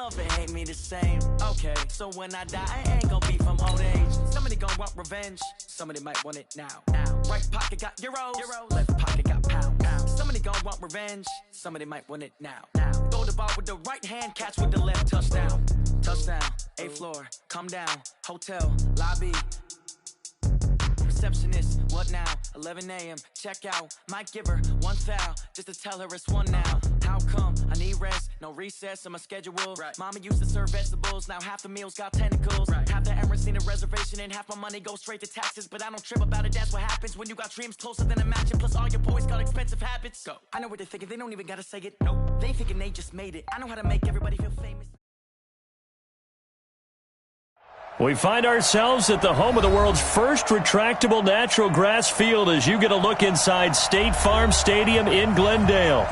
love and hate me the same. Okay, so when I die, I ain't gonna be from old age. Somebody gonna want revenge, somebody might want it now. Right pocket got euros, left pocket got pounds. Somebody gonna want revenge, somebody might want it now. Throw the ball with the right hand, catch with the left, touchdown. Touchdown, 8th floor, come down, hotel, lobby. Receptionist, what now? 11 a.m. Check out. Might give her one foul just to tell her it's one now. How come? I need rest, no recess in my schedule. Right. Mama used to serve vegetables, now half the meals got tentacles. Right. Half the errands need a reservation and half my money goes straight to taxes. But I don't trip about it, that's what happens when you got dreams closer than a mansion. Plus all your boys got expensive habits. Go. I know what they're thinking, they don't even gotta say it. Nope. They ain't thinking they just made it. I know how to make everybody feel famous. We find ourselves at the home of the world's first retractable natural grass field as you get a look inside State Farm Stadium in Glendale.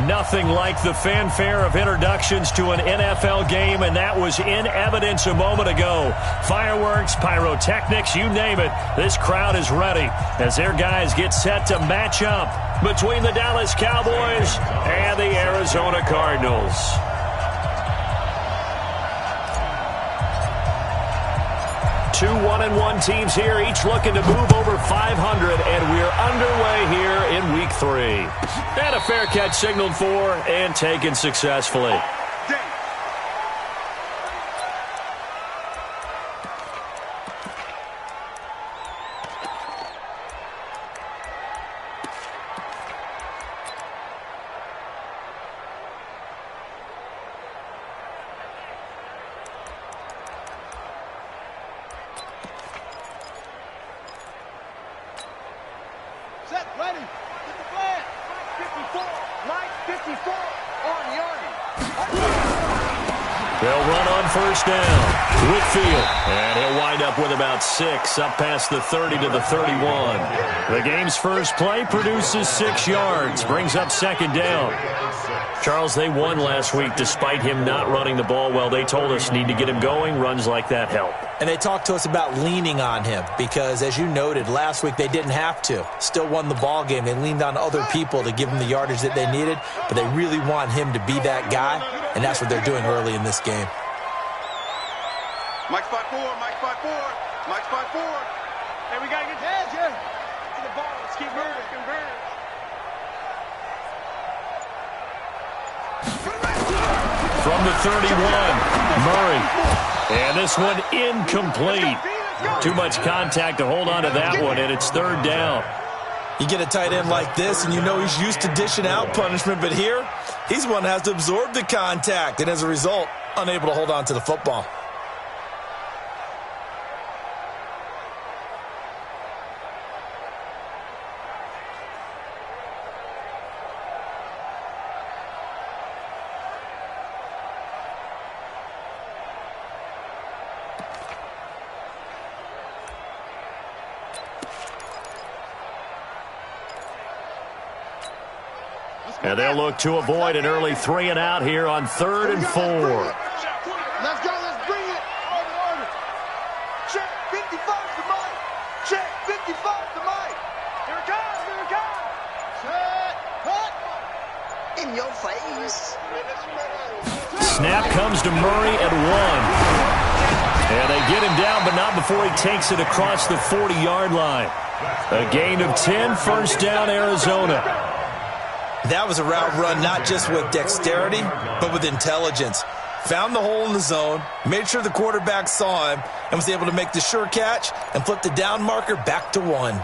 Nothing like the fanfare of introductions to an NFL game, and that was in evidence a moment ago. Fireworks, pyrotechnics, you name it. This crowd is ready as their guys get set to match up between the Dallas Cowboys and the Arizona Cardinals. Two 1-1 teams here, each looking to move over 500, and we're underway here in Week 3. And a fair catch signaled for and taken successfully. They'll run on first down. Whitfield. And he'll wind up with about 6 up past the 30 to the 31. The game's first play produces 6 yards. Brings up second down. Charles, they won last week despite him not running the ball well. They told us need to get him going. Runs like that help. And they talked to us about leaning on him because, as you noted, last week they didn't have to. Still won the ball game. They leaned on other people to give them the yardage that they needed, but they really want him to be that guy, and that's what they're doing early in this game. Mike spot 4, Mike spot 4, Mike spot 4. Hey, we got to get heads here. To the ball. Let's keep moving. From the 31, Murray. And this one incomplete. Too much contact to hold on to that one, and it's third down. You get a tight end like this, and you know he's used to dishing out punishment, but here, he's one that has to absorb the contact, and as a result, unable to hold on to the football. And they'll look to avoid an early 3 and out here on 3rd and 4. Let's go, let's bring it. Order. Check 55 to Mike. Check 55 to Mike. Here it comes, here it comes. Check, cut. In your face. Snap comes to Murray at 1. And they get him down, but not before he takes it across the 40-yard line. A gain of 10, first down, Arizona. That was a route run not just with dexterity, but with intelligence. Found the hole in the zone, made sure the quarterback saw him, and was able to make the sure catch and flip the down marker back to 1. Here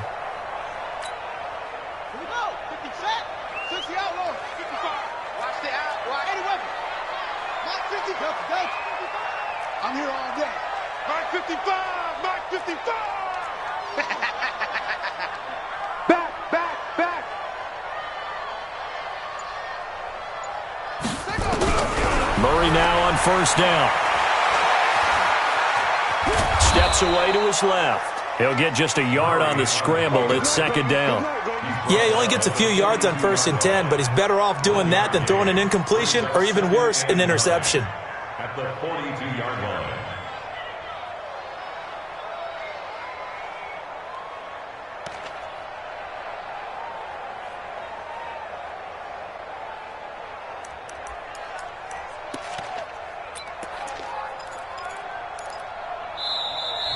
we go. 50 set. 60 out low. 55. Watch the out. Watch. Any weapon. Mark 50. Go. I'm here all day. Mark 55. Mark 55. Back. Murray now on first down. Steps away to his left. He'll get just a yard on the scramble. It's second down. Yeah, he only gets a few yards on 1st and 10, but he's better off doing that than throwing an incompletion or even worse, an interception. At the 42-yard line.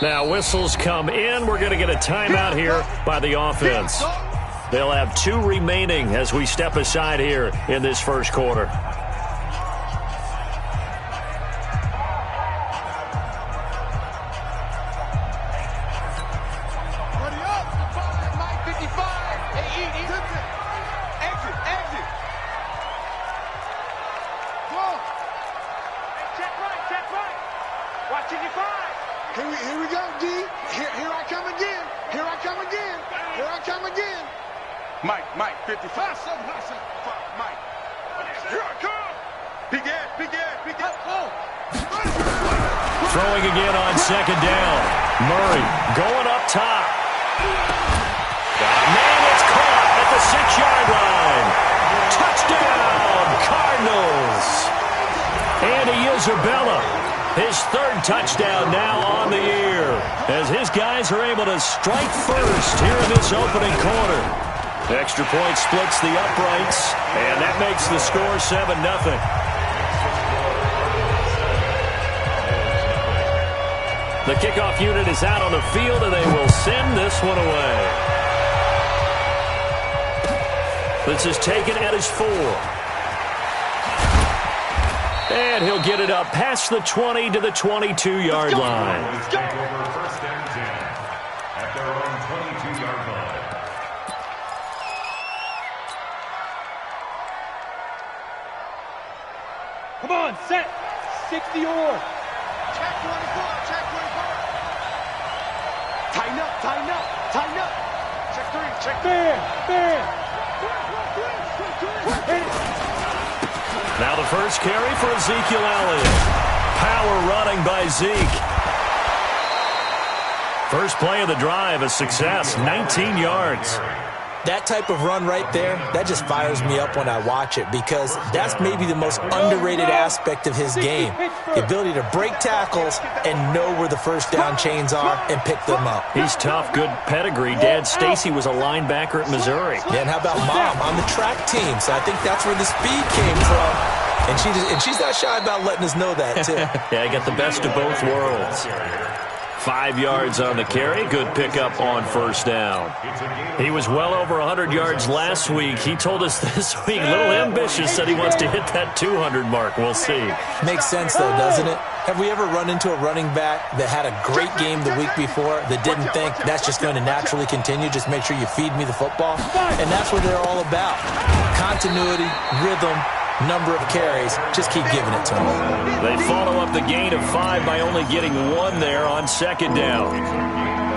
Now whistles come in. We're going to get a timeout here by the offense. They'll have 2 remaining as we step aside here in this first quarter. Here we go, D. Here I come again. Here I come again. Here I come again. Mike, 55. Mike. Here I come. Big ass. Oh. Throwing again on second down. Murray going up top. Man, it's caught at the 6-yard line. Touchdown, Cardinals. Andy Isabella, his 3rd touchdown now on the year, as his guys are able to strike first here in this opening quarter. Extra point splits the uprights, and that makes the score 7-0. The kickoff unit is out on the field, and they will send this one away. This is taken at his 4. And he'll get it up past the 20 to the 22-yard line. Take over first and 10 at their own 22-yard line. Come on, set. 60 or. Check 24. Tighten up. Check 3. Fair. Now the first carry for Ezekiel Elliott. Power running by Zeke. First play of the drive, a success, 19 yards. That type of run right there, that just fires me up when I watch it, because that's maybe the most underrated aspect of his game. The ability to break tackles and know where the first down chains are and pick them up. He's tough, good pedigree. Dad Stacy was a linebacker at Missouri. Yeah, and how about Mom on the track team? So I think that's where the speed came from. And she's not shy about letting us know that, too. Yeah, I got the best of both worlds. 5 yards on the carry. Good pickup on first down. He was well over 100 yards last week. He told us this week, a little ambitious, said he wants to hit that 200 mark. We'll see. Makes sense, though, doesn't it? Have we ever run into a running back that had a great game the week before that didn't think that's just going to naturally continue? Just make sure you feed me the football. And that's what they're all about. Continuity, rhythm, number of carries. Just keep giving it to them. They follow up the gain of 5 by only getting 1 there on second down.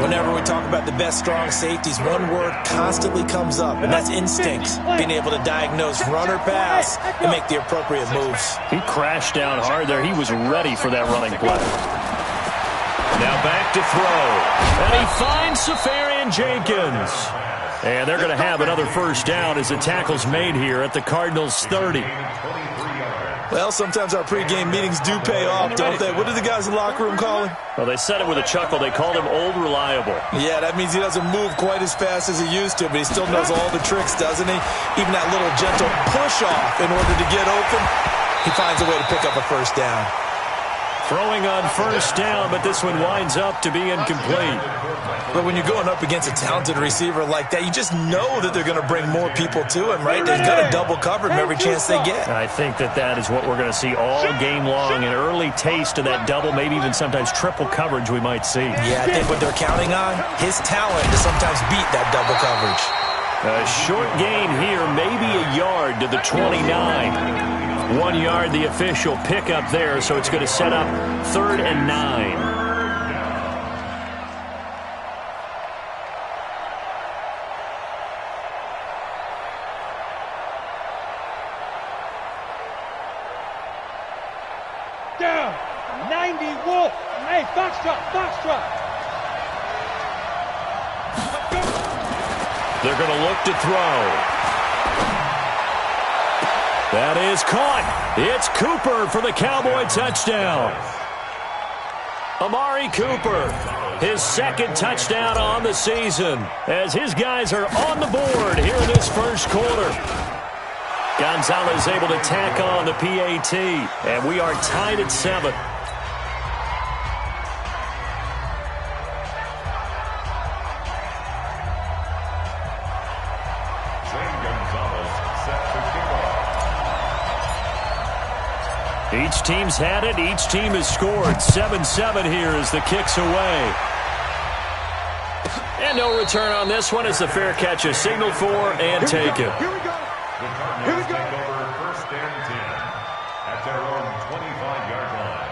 Whenever we talk about the best strong safeties, one word constantly comes up, and that's instincts. Being able to diagnose run or pass and make the appropriate moves. He crashed down hard there. He was ready for that running play. Now back to throw. And he finds Safarian Jenkins. And they're going to have another first down as the tackle's made here at the Cardinals' 30. Well, sometimes our pregame meetings do pay off, don't they? What do the guys in the locker room call him? Well, they said it with a chuckle. They called him Old Reliable. Yeah, that means he doesn't move quite as fast as he used to, but he still knows all the tricks, doesn't he? Even that little gentle push-off in order to get open, he finds a way to pick up a first down. Throwing on first down, but this one winds up to be incomplete. But when you're going up against a talented receiver like that, you just know that they're going to bring more people to him, right? They're going to double cover him every chance they get. I think that is what we're going to see all game long, an early taste of that double, maybe even sometimes triple coverage we might see. Yeah, I think what they're counting on, his talent to sometimes beat that double coverage. A short gain here, maybe a yard to the 29. 1 yard, the official pickup there, so it's going to set up 3rd and 9. Down. 90 Wolf. Hey, Foxtrot. They're going to look to throw. That is caught. It's Cooper for the Cowboy touchdown. Amari Cooper, his 2nd touchdown on the season, as his guys are on the board here in this first quarter. Gonzalez able to tack on the PAT, and we are tied at 7. Each team's had it. Each team has scored. 7-7 here as the kick's away. And no return on this one as the fair catch is signaled for and taken. The Cardinals take over first and 10 at their own 25-yard line.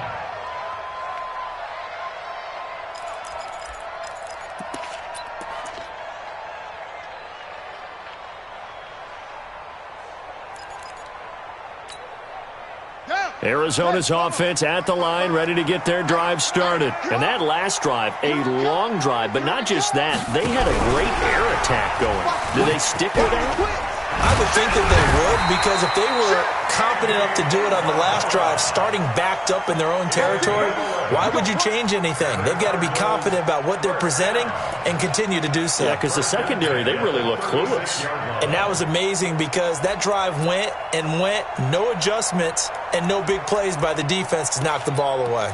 Arizona's offense at the line, ready to get their drive started. And that last drive, a long drive, but not just that. They had a great air attack going. Do they stick with that? I would think that they would, because if they were competent enough to do it on the last drive, starting backed up in their own territory, why would you change anything? They've got to be confident about what they're presenting and continue to do so. Yeah, because the secondary, they really look clueless. And that was amazing because that drive went and went, no adjustments, and no big plays by the defense to knock the ball away.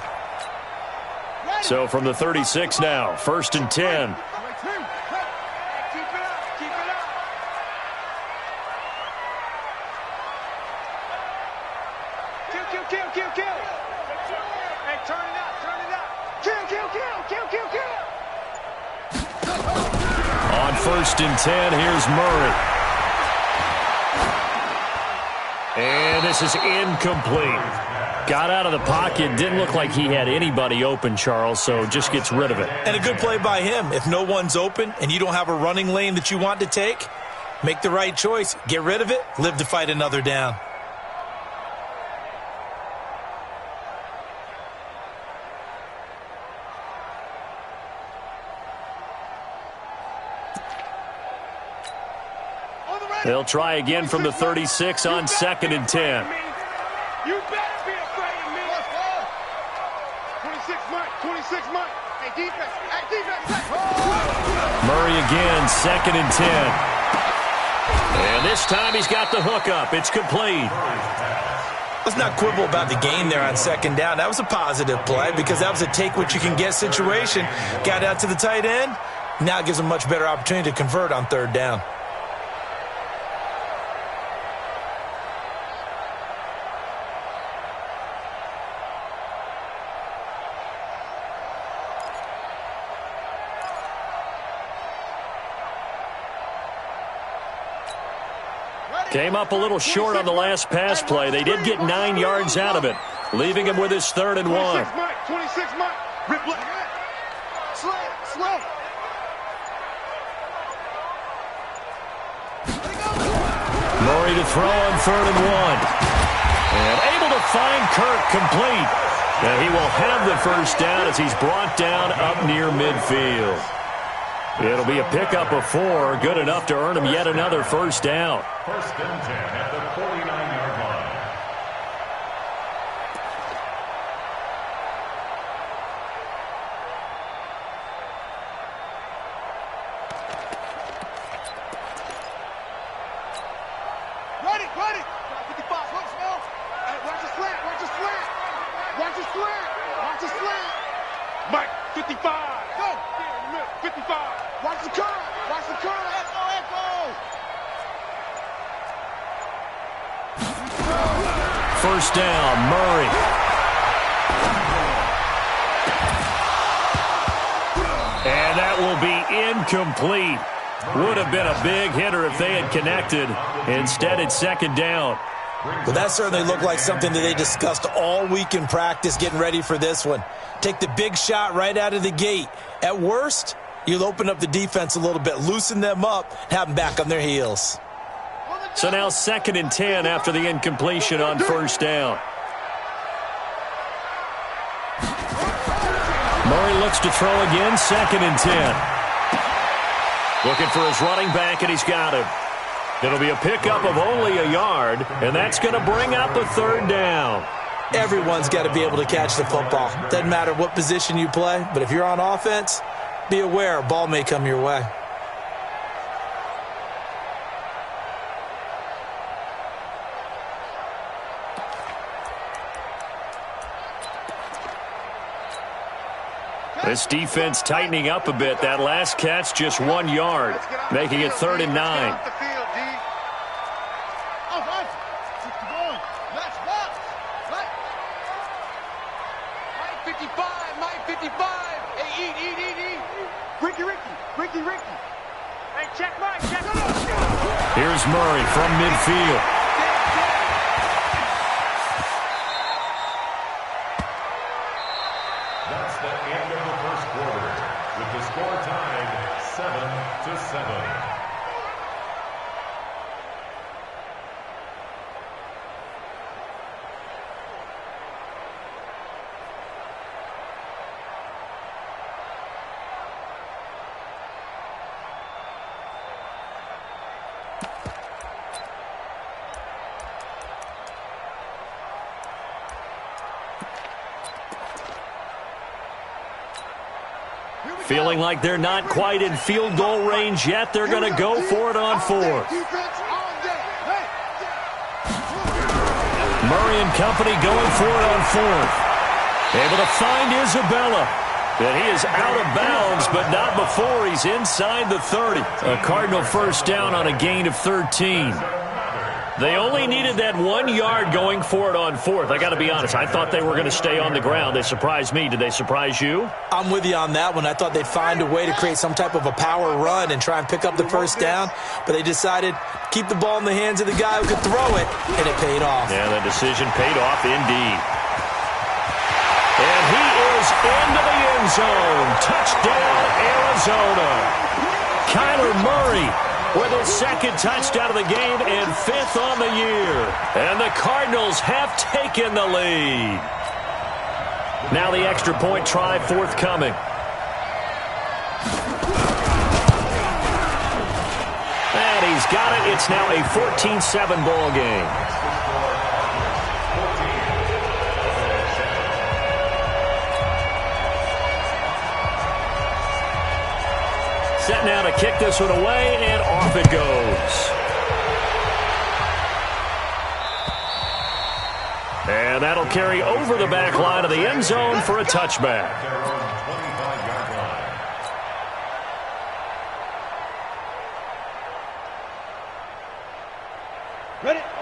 So from the 36 now, 1st and 10. On 1st and 10, here's Murray. And this is incomplete. Got out of the pocket. Didn't look like he had anybody open, Charles, so just gets rid of it. And a good play by him. If no one's open and you don't have a running lane that you want to take, make the right choice. Get rid of it. Live to fight another down. They'll try again from the 36 on 2nd and 10. You better be afraid of me. 26 Mike, 26 Mike. Hey, defense. Hey, defense. Murray again, 2nd and 10. And this time he's got the hook up. It's complete. Let's not quibble about the gain there on 2nd down. That was a positive play because that was a take-what-you-can-get situation. Got out to the tight end. Now it gives them a much better opportunity to convert on 3rd down. Came up a little short on the last pass play. They did get 9 yards out of it, leaving him with his 3rd and 1. 26 Mike. Rip left. Slow. Murray to throw on 3rd and 1. And able to find Kirk complete. And he will have the first down as he's brought down up near midfield. It'll be a pickup of 4, good enough to earn him yet another first down. 1st and 10 at the 49-yard line. Ready. 55, look, smell. Hey, watch the slant. Mike, 55. Go. 55. Watch the curl. Echo. First down, Murray. And that will be incomplete. Would have been a big hitter if they had connected. Instead, it's 2nd down. Well, that certainly looked like something that they discussed all week in practice getting ready for this one. Take the big shot right out of the gate. At worst, you'll open up the defense a little bit, loosen them up, have them back on their heels. So now 2nd and 10 after the incompletion on 1st down. Murray looks to throw again, 2nd and 10. Looking for his running back, and he's got him. It'll be a pickup of only a yard, and that's going to bring up a 3rd down. Everyone's got to be able to catch the football. Doesn't matter what position you play, but if you're on offense, be aware a ball may come your way. This defense tightening up a bit. That last catch just 1 yard, making it 3rd and 9. 55, Mike, 55. Hey, eat. Ricky. Hey, check Mike, check. Here's Murray from midfield. That's the end of the first quarter, with the score tied 7-7. Feeling like they're not quite in field goal range yet. They're going to go for it on fourth. Murray and company going for it on fourth. Able to find Isabella. And he is out of bounds, but not before he's inside the 30. A Cardinal first down on a gain of 13. They only needed that 1 yard going for it on fourth. I got to be honest, I thought they were going to stay on the ground. They surprised me. Did they surprise you? I'm with you on that one. I thought they'd find a way to create some type of a power run and try and pick up the first down, but they decided to keep the ball in the hands of the guy who could throw it, and it paid off. Yeah, the decision paid off indeed. And he is into the end zone. Touchdown, Arizona. Kyler Murray with his second touchdown of the game and fifth on the year. And the Cardinals have taken the lead. Now the extra point try forthcoming. And he's got it. It's now a 14-7 ball game. Set now to kick this one away, and off it goes. And that'll carry over the back line of the end zone for a touchback.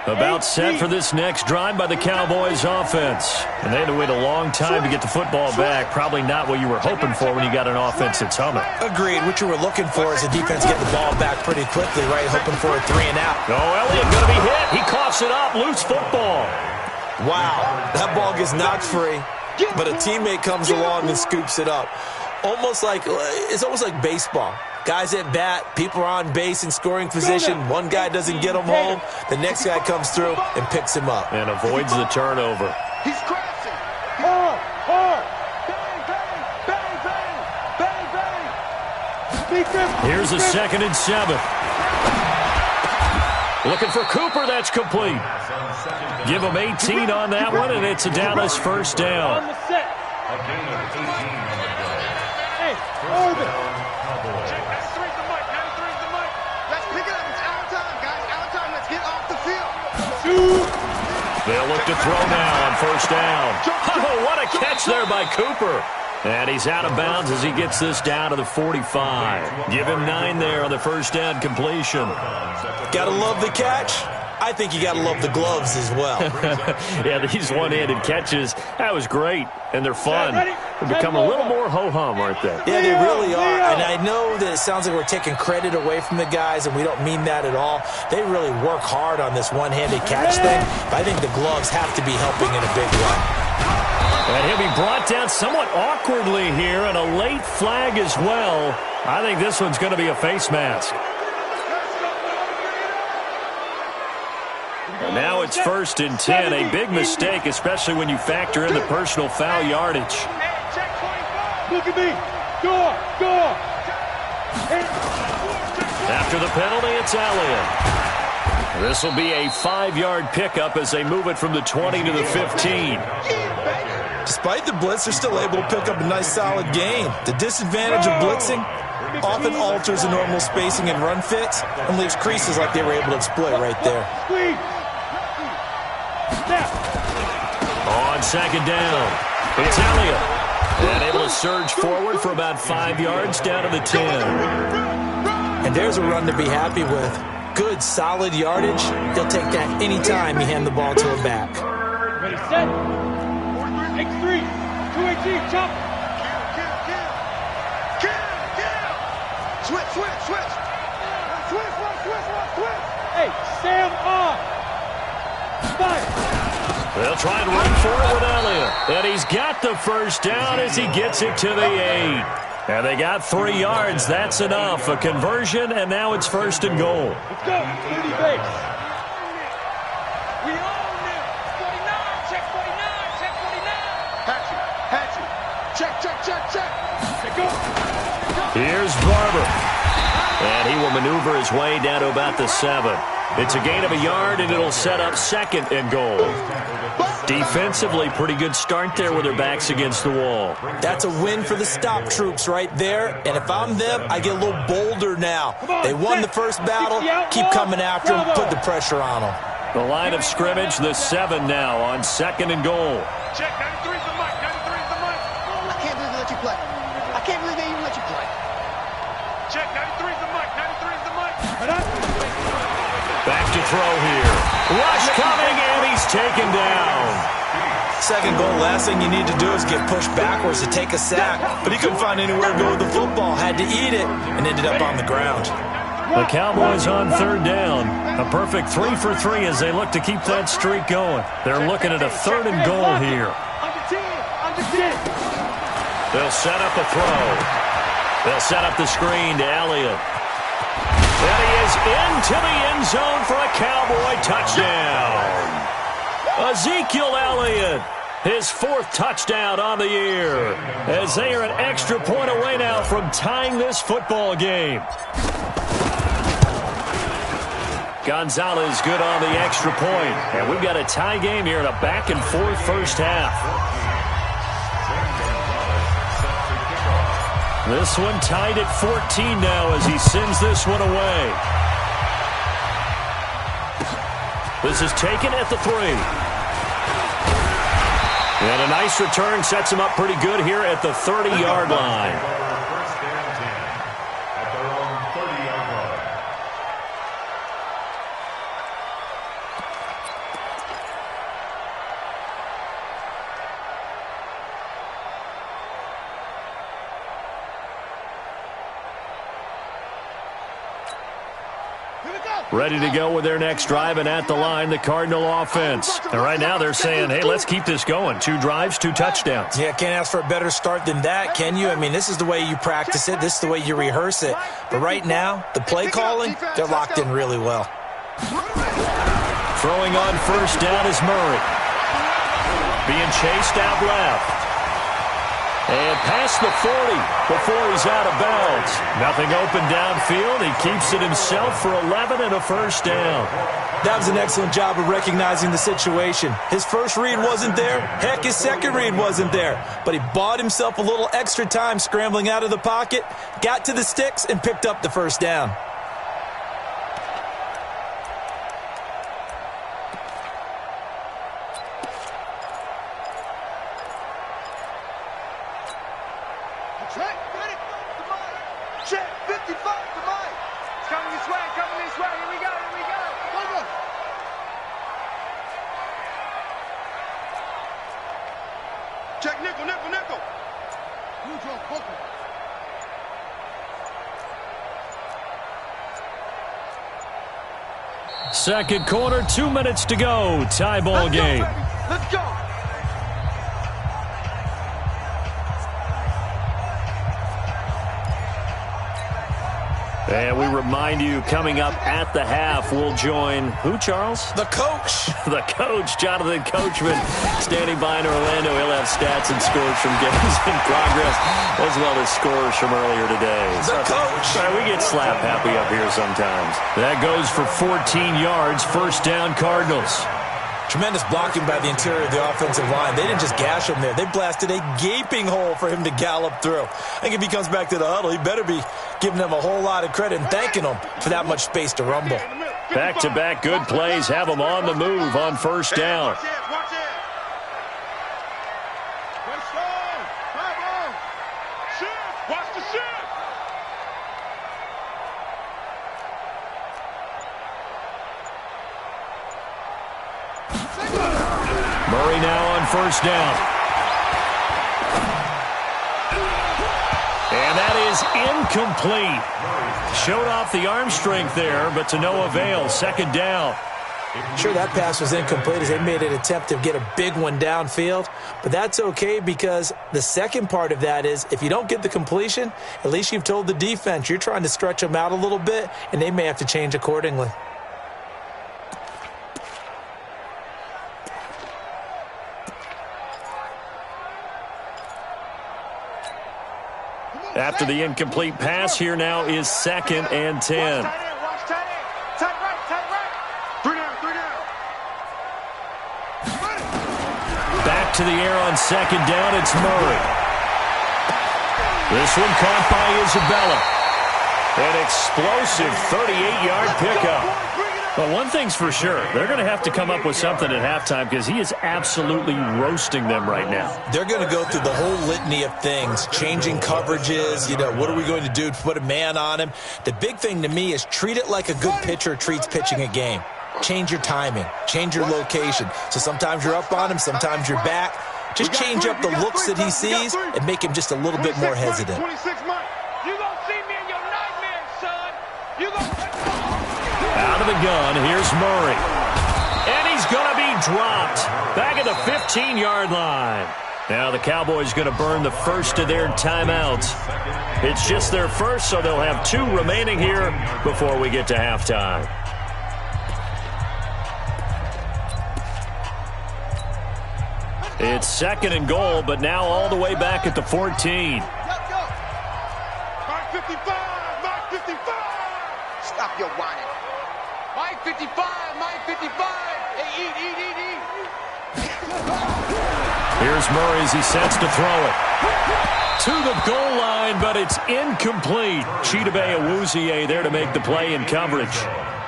About set for this next drive by the Cowboys offense. And they had to wait a long time to get the football back. Probably not what you were hoping for when you got an offense that's humming. Agreed. What you were looking for is a defense get the ball back pretty quickly, right? Hoping for a 3 and out. Oh, Elliott going to be hit. He coughs it up. Loose football. Wow. That ball gets knocked free, but a teammate comes along and scoops it up. It's almost like baseball. Guys at bat, people are on base in scoring position. One guy doesn't get him home. The next guy comes through and picks him up. And avoids the turnover. He's crashing. Hard. Bang. Here's a 2nd and 7. Looking for Cooper. That's complete. Give him 18 on that one, and it's a Dallas first down. On the set. A gain of 18 on the play. Hey, Orbit. Let's pick it up. It's our time, guys. Our time. Let's get off the field. They'll look to throw now on first down. Oh, what a catch there by Cooper. And he's out of bounds as he gets this down to the 45. Give him 9 there on the first down completion. Gotta love the catch. I think you got to love the gloves as well. Yeah, these one-handed catches, that was great, and they're fun. They become a little more ho-hum, aren't they? Yeah, they really are, and I know that it sounds like we're taking credit away from the guys, and we don't mean that at all. They really work hard on this one-handed catch thing, but I think the gloves have to be helping in a big way. And he'll be brought down somewhat awkwardly here, and a late flag as well. I think this one's going to be a face mask. And now it's 1st and 10, a big mistake, especially when you factor in the personal foul yardage. Look at me. Go. After the penalty, it's Elliott. This will be a 5-yard pickup as they move it from the 20 to the 15. Despite the blitz, they're still able to pick up a nice, solid gain. The disadvantage of blitzing often alters the normal spacing and run fits and leaves creases like they were able to exploit right there. On 2nd down, it's Elliott. And able to surge forward for about 5 yards down to the 10. And there's a run to be happy with. Good, solid yardage. He'll take that anytime you hand the ball to a back. Ready, set. X3. 2X3. see, chop. Switch. Hey, Sam on. Fire. They'll try and run for it with Elliott. And he's got the first down as he gets it to the 8. And they got 3 yards. That's enough. A conversion, and now it's 1st and goal. Let's go. 30 base. We own it. 49. Check 49. Check 49. Hatchet. Check. Let's go. Here's Barber. And he will maneuver his way down to about the 7. It's a gain of a yard, and it'll set up 2nd and goal. Defensively, pretty good start there with their backs against the wall. That's a win for the stop troops right there. And if I'm them, I get a little bolder now. They won the first battle. Keep coming after them. Put the pressure on them. The line of scrimmage, the 7 now on 2nd and goal. Check. 93's the mic. 93's the mic. I can't believe they let you play. I can't believe they even let you play. Check. 93's the mic. 93's the mic. Back to throw here. Rush coming, and he's taken down. 2nd goal, last thing you need to do is get pushed backwards to take a sack. But he couldn't find anywhere to go with the football. Had to eat it and ended up on the ground. The Cowboys on 3rd down. A perfect 3 for 3 as they look to keep that streak going. They're looking at a 3rd and goal here. Under 10. They'll set up a throw. They'll set up the screen to Elliott. And he is into the end zone for a Cowboy touchdown. Ezekiel Elliott, his 4th touchdown on the year, as they are an extra point away now from tying this football game. Gonzalez good on the extra point, and we've got a tie game here in a back-and-forth first half. This one tied at 14 now as he sends this one away. This is taken at the 3. And a nice return sets him up pretty good here at the 30-yard line. First and 10 at their own 30-yard line. Ready to go with their next drive, and at the line, the Cardinal offense. And right now they're saying, hey, let's keep this going. 2 drives, 2 touchdowns. Yeah, can't ask for a better start than that, can you? I mean, this is the way you practice it. This is the way you rehearse it. But right now, the play calling, they're locked in really well. Throwing on first down is Murray. Being chased out left. And past the 40 before he's out of bounds. Nothing open downfield. He keeps it himself for 11 and a first down. That was an excellent job of recognizing the situation. His first read wasn't there. Heck, his second read wasn't there. But he bought himself a little extra time scrambling out of the pocket, got to the sticks, and picked up the first down. Check 55 to Mike. It's coming this way. Here we go. Check nickel. Neutral, Booker. Second quarter, 2 minutes to go. Tie ball game. Let's go. And we remind you, coming up at the half, we'll join who, Charles? The coach. The coach, Jonathan Coachman, standing by in Orlando. He'll have stats and scores from games in progress, as well as scores from earlier today. The coach. We get slap happy up here sometimes. That goes for 14 yards. First down, Cardinals. Tremendous blocking by the interior of the offensive line. They didn't just gash him there. They blasted a gaping hole for him to gallop through. I think if he comes back to the huddle, he better be giving them a whole lot of credit and thanking them for that much space to rumble. Back-to-back good plays have them on the move on first down. Watch it. Watch the shift. Murray now on first down. incomplete. Showed off the arm strength there, but to no avail. Second down. Sure, that pass was incomplete as they made an attempt to get a big one downfield, but that's okay because the second part of that is if you don't get the completion, at least you've told the defense you're trying to stretch them out a little bit, and they may have to change accordingly. After the incomplete pass, here now is 2nd and 10. Back to the air on 2nd down, it's Murray. This one caught by Isabella. An explosive 38-yard pickup. But one thing's for sure, they're going to have to come up with something at halftime because he is absolutely roasting them right now. They're going to go through the whole litany of things, changing coverages, what are we going to do to put a man on him? The big thing to me is treat it like a good pitcher treats pitching a game. Change your timing, change your location. So sometimes you're up on him, sometimes you're back. Just change up the looks that he sees and make him just a little bit more hesitant. You gonna see me in your nightmares, son. You gonna... Out of the gun, here's Murray. And he's going to be dropped. Back at the 15-yard line. Now the Cowboys going to burn the first of their timeouts. It's just their first, so they'll have 2 remaining here before we get to halftime. It's 2nd and goal, but now all the way back at the 14. Mark 55! Mark 55! Stop your whining. Mike 55! Mike 55! Hey, eat! Here's Murray as he sets to throw it. To the goal line, but it's incomplete. Chidobe Awuzie there to make the play in coverage.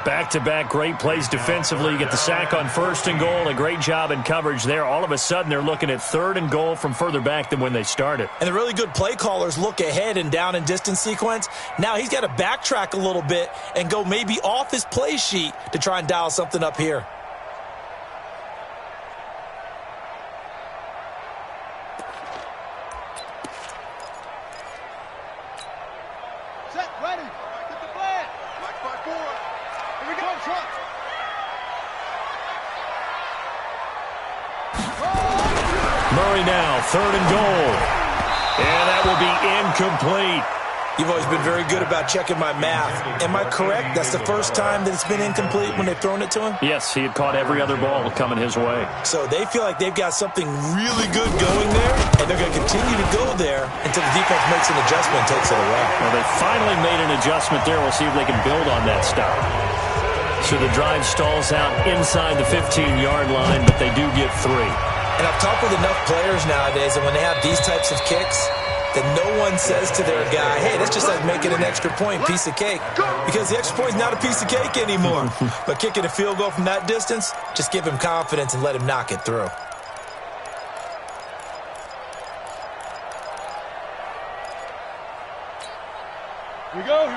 Back-to-back great plays defensively. You get the sack on 1st and goal. A great job in coverage there. All of a sudden, they're looking at 3rd and goal from further back than when they started. And the really good play callers look ahead and down and distance sequence. Now he's got to backtrack a little bit and go maybe off his play sheet to try and dial something up here. Set, ready. Get the flag. Black 5-4. Here we go, Trump. Murray now, 3rd and goal. And that will be incomplete. You've always been very good about checking my math. Am I correct? That's the first time that it's been incomplete when they've thrown it to him? Yes, he had caught every other ball coming his way. So they feel like they've got something really good going there, and they're going to continue to go there until the defense makes an adjustment and takes it away. Well, they finally made an adjustment there. We'll see if they can build on that stop. So the drive stalls out inside the 15-yard line, but they do get 3. And I've talked with enough players nowadays, and when they have these types of kicks, that no one says to their guy, hey, that's just like making an extra point, piece of cake. Because the extra point is not a piece of cake anymore. But kicking a field goal from that distance, just give him confidence and let him knock it through.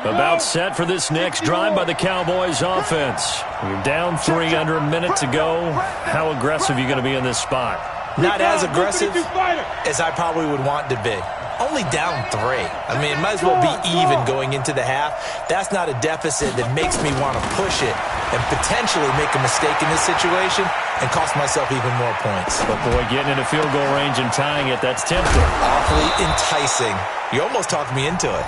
About set for this next drive by the Cowboys offense. You're down 3 under a minute to go. How aggressive are you going to be in this spot? Not as aggressive as I probably would want to be. Only down 3. I mean, it might as well be even going into the half. That's not a deficit that makes me want to push it and potentially make a mistake in this situation and cost myself even more points. But, boy, getting in a field goal range and tying it, that's tempting. Awfully enticing. You almost talked me into it.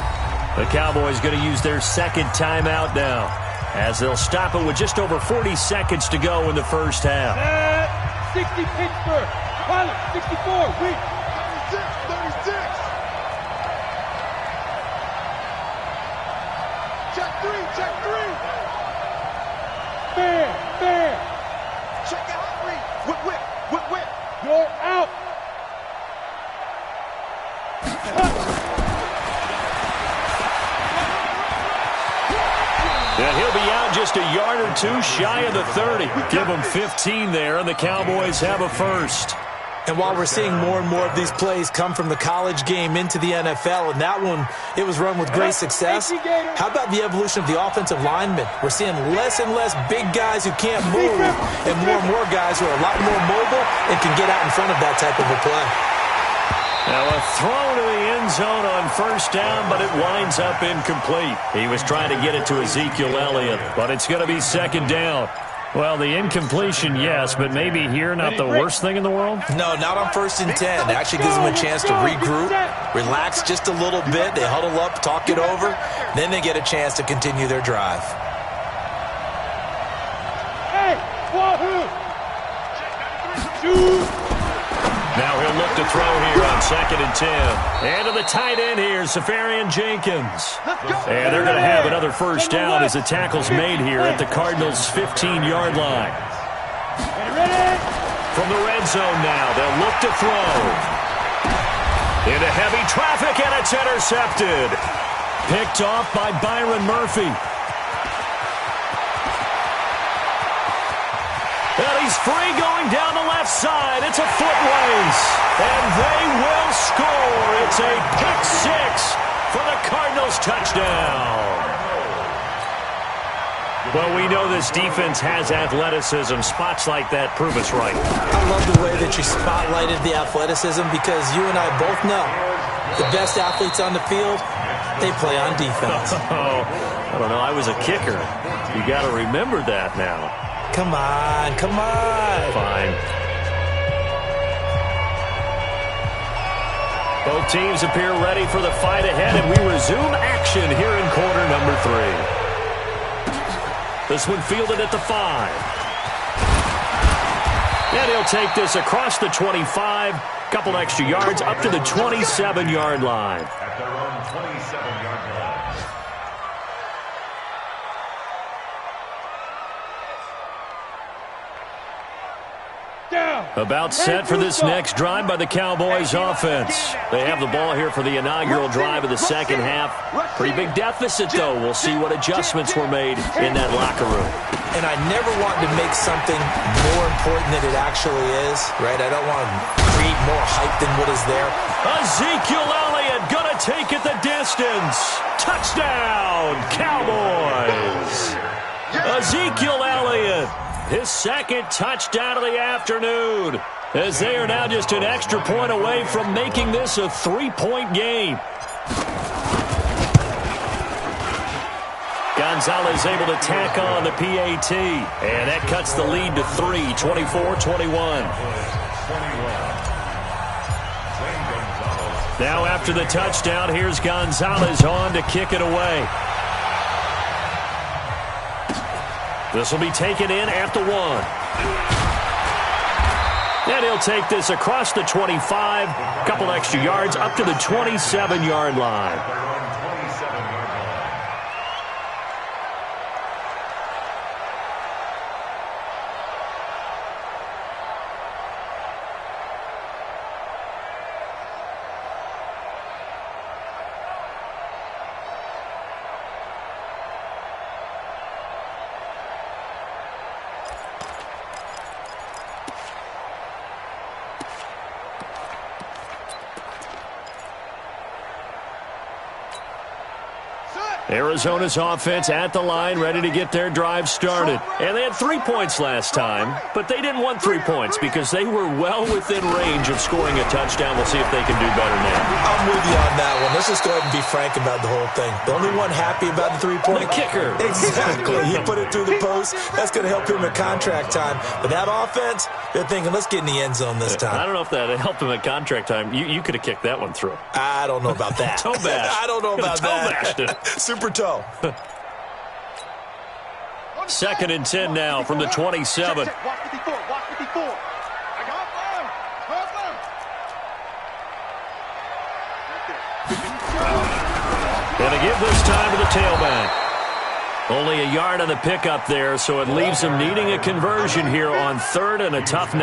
The Cowboys going to use their 2nd timeout now as they'll stop it with just over 40 seconds to go in the first half. 60 Pittsburgh. Pilot, 64. Weak. 36. Check 3. Fair. Check out 3. Whip. You're out. And he'll be out just a yard or 2 shy of the 30. Give him 15 there, and the Cowboys have a first. And while we're seeing more and more of these plays come from the college game into the NFL, and that one, it was run with great success, how about the evolution of the offensive linemen? We're seeing less and less big guys who can't move and more guys who are a lot more mobile and can get out in front of that type of a play. Now a throw to the end zone on first down, but it winds up incomplete. He was trying to get it to Ezekiel Elliott, but it's going to be second down. Well, the incompletion, yes, but maybe here not the worst thing in the world? No, not on 1st and 10. It actually gives them a chance to regroup, relax just a little bit. They huddle up, talk it over. Then they get a chance to continue their drive. Hey, wahoo! Now he'll look to throw here on 2nd and 10. And to the tight end here, Safarian Jenkins. And they're going to have another first down as the tackle's made here at the Cardinals' 15-yard line. From the red zone now, they'll look to throw. Into heavy traffic, and it's intercepted. Picked off by Byron Murphy. And he's free going down the left side. It's a foot race. And they will score. It's a pick-6 for the Cardinals touchdown. Well, we know this defense has athleticism. Spots like that prove us right. I love the way that you spotlighted the athleticism because you and I both know the best athletes on the field, they play on defense. Oh, I don't know. I was a kicker. You got to remember that now. Come on, come on. Fine. Both teams appear ready for the fight ahead, and we resume action here in quarter number 3. This one fielded at the 5. And he'll take this across the 25. Couple extra yards up to the 27-yard line. At their own 27-yard line. About set for this next drive by the Cowboys offense. They have the ball here for the inaugural drive of the second half. Pretty big deficit, though. We'll see what adjustments were made in that locker room. And I never want to make something more important than it actually is, right? I don't want to create more hype than what is there. Ezekiel Elliott going to take it the distance. Touchdown, Cowboys. Ezekiel Elliott. His second touchdown of the afternoon, as they are now just an extra point away from making this a 3-point game. Gonzalez able to tack on the PAT, and that cuts the lead to 3, 24-21. Now after the touchdown, here's Gonzalez on to kick it away. This will be taken in at the 1. And he'll take this across the 25. Couple extra yards up to the 27-yard line. Arizona's offense at the line, ready to get their drive started. And they had 3 points last time, but they didn't want 3 points because they were well within range of scoring a touchdown. We'll see if they can do better now. I'm with you on that one. Let's just go ahead and be frank about the whole thing. The only one happy about the 3-point? The kicker. Exactly. He put it through the post. That's going to help him at contract time. But that offense, they're thinking, let's get in the end zone this time. I don't know if that helped him at contract time. You could have kicked that one through. I don't know about that. Toe bash. I don't know about that. Toe bashed it. Super toe. 2nd and 10 now from the 27. Watch 54. Watch 54. I got one. And to give this time to the tailback. Only a yard on the pickup there, so it leaves them needing a conversion here on 3rd and a tough 9.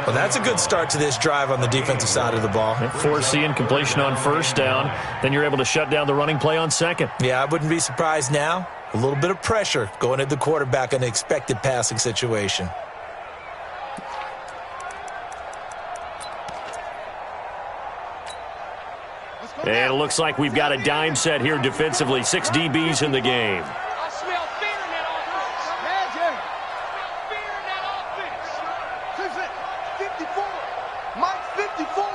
Well, that's a good start to this drive on the defensive side of the ball. Force the incompletion on 1st down. Then you're able to shut down the running play on 2nd. Yeah, I wouldn't be surprised now. A little bit of pressure going at the quarterback in an expected passing situation. And it looks like we've got a dime set here defensively. 6 DBs in the game. I smell fear in that offense. Imagine. Fear in that offense. 54. Mike 54.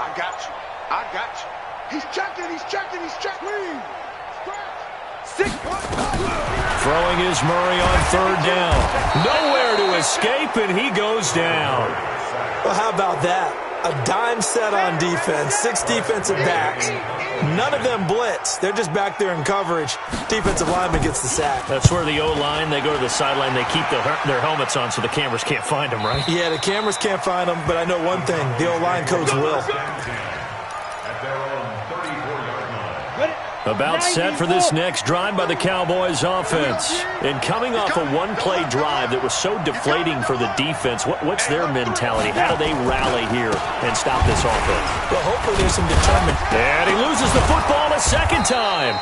I got you. I got you. He's checking. He's checking. He's checking. Throwing is Murray on third down. Nowhere to escape, and he goes down. Well, how about that? A dime set on defense, 6 defensive backs. None of them blitz. They're just back there in coverage. Defensive lineman gets the sack. That's where the O-line, they go to the sideline, they keep their helmets on so the cameras can't find them, right? Yeah, the cameras can't find them, but I know one thing. The O-line coach will. About set for this next drive by the Cowboys offense. And coming off a one-play drive that was so deflating for the defense, what's their mentality? How do they rally here and stop this offense? Well, hopefully there's some determined. And he loses the football a second time.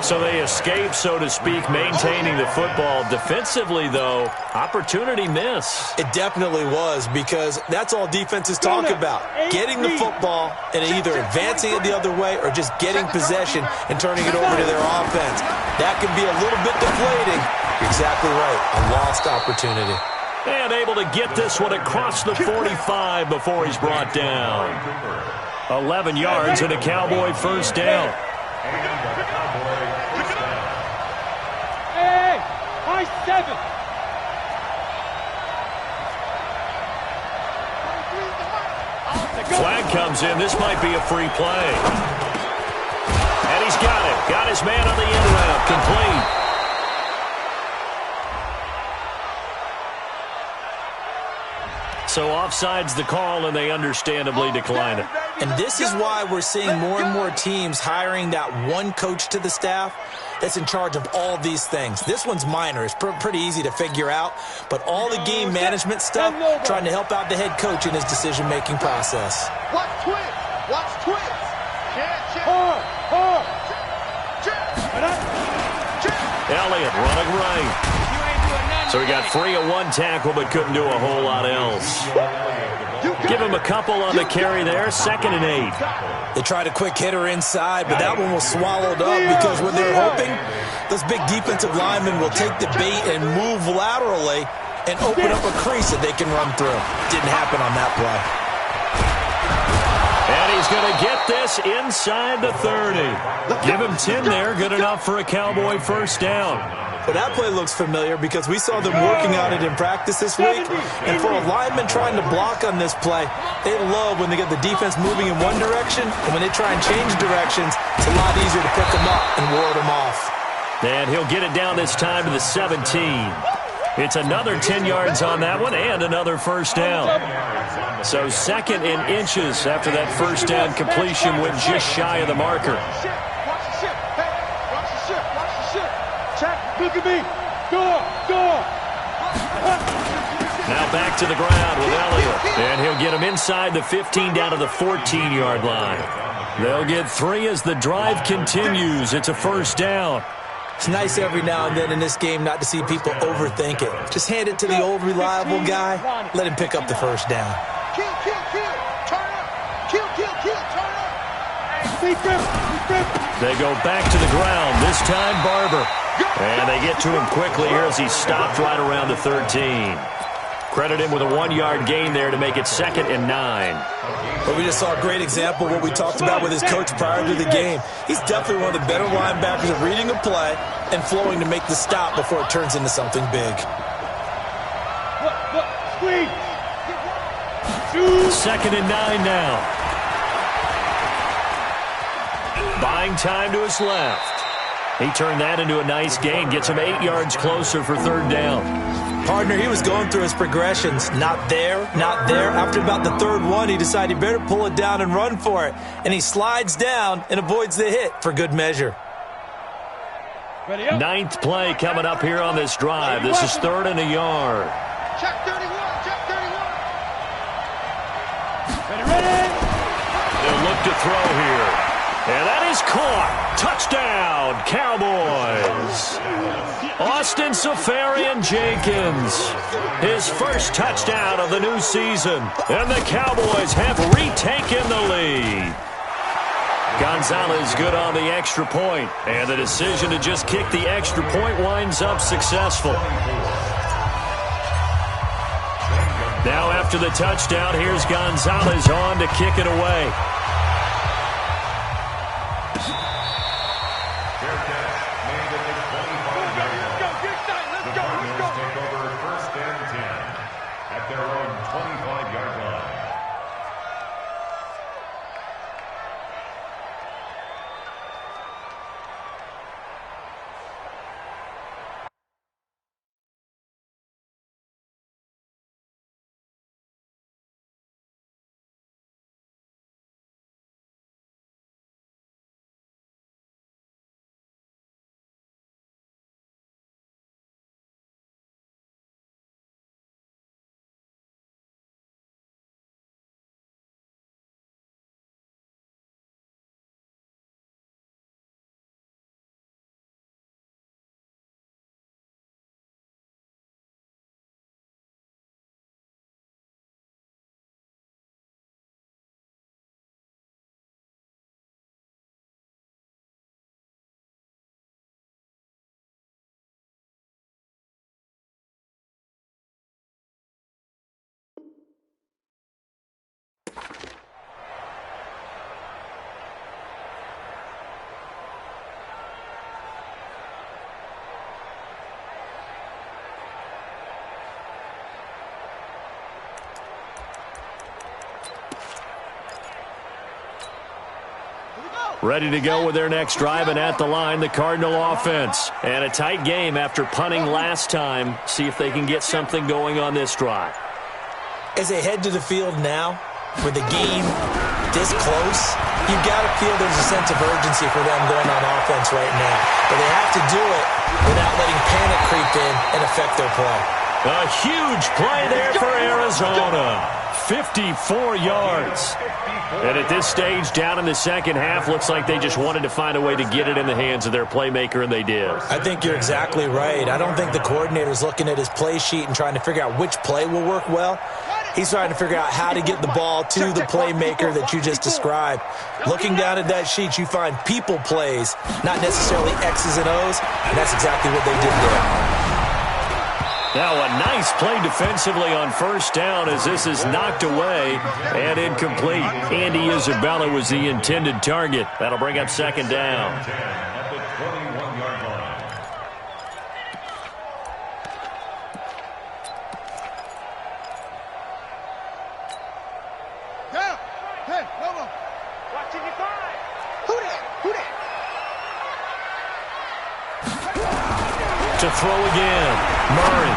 So they escape, so to speak, maintaining the football. Defensively, though, opportunity miss. It definitely was, because that's all defenses talk about. Getting the football and either advancing it the other way or just getting possession and turning it over to their offense. That can be a little bit deflating. You're exactly right. A lost opportunity. And able to get this one across the 45 before he's brought down. 11 yards and a Cowboy first down. Hey, high 7. Flag comes in. This might be a free play. And he's got it. Got his man on the end route. Complete. So offside's the call, and they understandably decline it. And this is why we're seeing more and more teams hiring that one coach to the staff that's in charge of all these things. This one's minor. It's pretty easy to figure out. But all the game management stuff, trying to help out the head coach in his decision-making process. Watch twins. Watch twins. Elliott running right. So he got free of one tackle but couldn't do a whole lot else. Give him a couple on the carry there. 2nd and 8. They tried a quick hitter inside, but that one was swallowed up because when they're hoping, those big defensive linemen will take the bait and move laterally and open up a crease that they can run through. Didn't happen on that play. And he's going to get this inside the 30. Give him 10 there. Good enough for a Cowboy first down. Well, that play looks familiar because we saw them working on it in practice this week. And for a lineman trying to block on this play, they love when they get the defense moving in one direction. And when they try and change directions, it's a lot easier to pick them up and ward them off. And he'll get it down this time to the 17. It's another 10 yards on that one and another first down. So 2nd and inches after that first down completion went just shy of the marker. Look at me. Go. Now back to the ground with Elliott. And he'll get him inside the 15 down to the 14-yard line. They'll get 3 as the drive continues. It's a first down. It's nice every now and then in this game not to see people overthink it. Just hand it to the old reliable guy. Let him pick up the first down. Kill. Turn up. Kill. Turn up. They go back to the ground. This time Barber. And they get to him quickly here as he stopped right around the 13. Credit him with a 1-yard gain there to make it 2nd and 9. But we just saw a great example of what we talked about with his coach prior to the game. He's definitely one of the better linebackers at reading a play and flowing to make the stop before it turns into something big. Screen. 2nd and 9 now. Buying time to his left. He turned that into a nice gain. Gets him 8 yards closer for 3rd down. Partner, he was going through his progressions. Not there. After about the 3rd one, he decided he better pull it down and run for it. And he slides down and avoids the hit for good measure. 9th play coming up here on this drive. This is 3rd and a yard. Check 31. Ready. They'll look to throw here. And that is caught. Touchdown, Cowboys. Austin Seferian-Jenkins. His first touchdown of the new season. And the Cowboys have retaken the lead. Gonzalez good on the extra point. And the decision to just kick the extra point winds up successful. Now after the touchdown, here's Gonzalez on to kick it away. Fair catch made at the 25-yard line. The Cardinals take over 1st and 10 at their own 25-yard line. Ready to go with their next drive, and at the line, the Cardinal offense. And a tight game after punting last time. See if they can get something going on this drive. As they head to the field now, with the game this close, you've got to feel there's a sense of urgency for them going on offense right now. But they have to do it without letting panic creep in and affect their play. A huge play there for Arizona. 54 yards. And at this stage, down in the second half, looks like they just wanted to find a way to get it in the hands of their playmaker, and they did. I think you're exactly right. I don't think the coordinator's looking at his play sheet and trying to figure out which play will work well. He's trying to figure out how to get the ball to the playmaker that you just described. Looking down at that sheet, you find people plays, not necessarily X's and O's, and that's exactly what they did there. Now a nice play defensively on first down as this is knocked away and incomplete. Andy Isabella was the intended target. That'll bring up second down. At the 21-yard line. Down. Hey, come on. Watching you five. Who that? Who that? To throw again. Murray.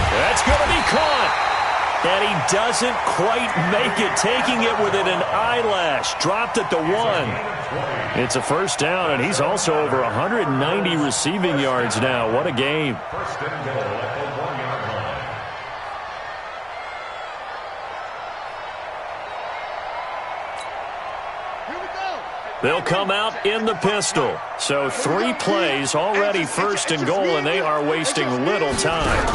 That's going to be caught. And he doesn't quite make it, taking it within an eyelash. Dropped at the 1. It's a first down, and he's also over 190 receiving yards now. What a game. First and goal at the 1-yard line. Here we go. They'll come out in the pistol. So 3 plays already first and goal, and they are wasting little time.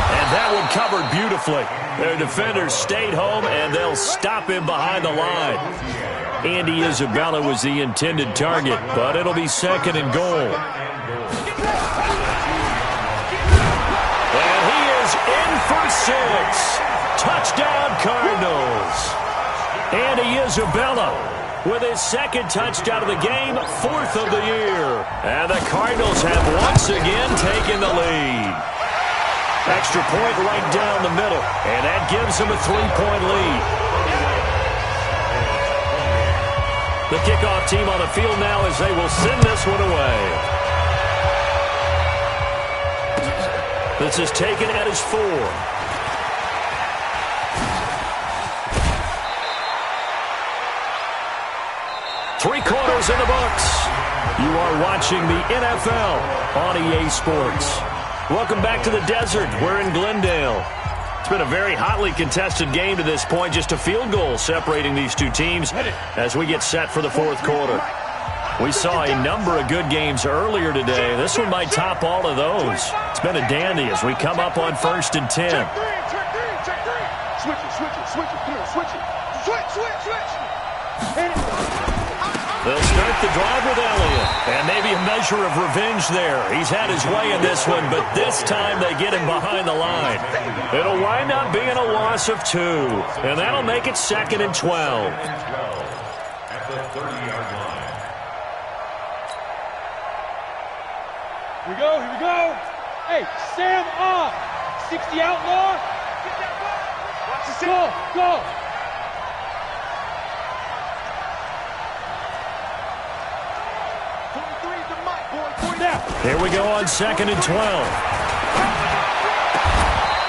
And that one covered beautifully. Their defenders stayed home, and they'll stop him behind the line. Andy Isabella was the intended target, but it'll be second and goal. And he is in for 6. Touchdown, Cardinals. Andy Isabella with his second touchdown of the game, 4th of the year. And the Cardinals have once again taken the lead. Extra point right down the middle, and that gives them a 3-point lead. The kickoff team on the field now as they will send this one away. This is taken at his 4. Three quarters in the books. You are watching the NFL on EA Sports. Welcome back to the desert. We're in Glendale. It's been a very hotly contested game to this point. Just a field goal separating these two teams as we get set for the fourth quarter. We saw a number of good games earlier today. This one might top all of those. It's been a dandy as we come up on 1st and 10. Check three. Switch it. Come on, switch it. Switch. They'll start with the drive with Elliott. And maybe a measure of revenge there. He's had his way in this one, but this time they get him behind the line. It'll wind up being a loss of 2, and that'll make it 2nd and 12. At the 30-yard line. Here we go, here we go. Hey, Sam off. 60 outlaw. Watch the go, go. Here we go on 2nd and 12.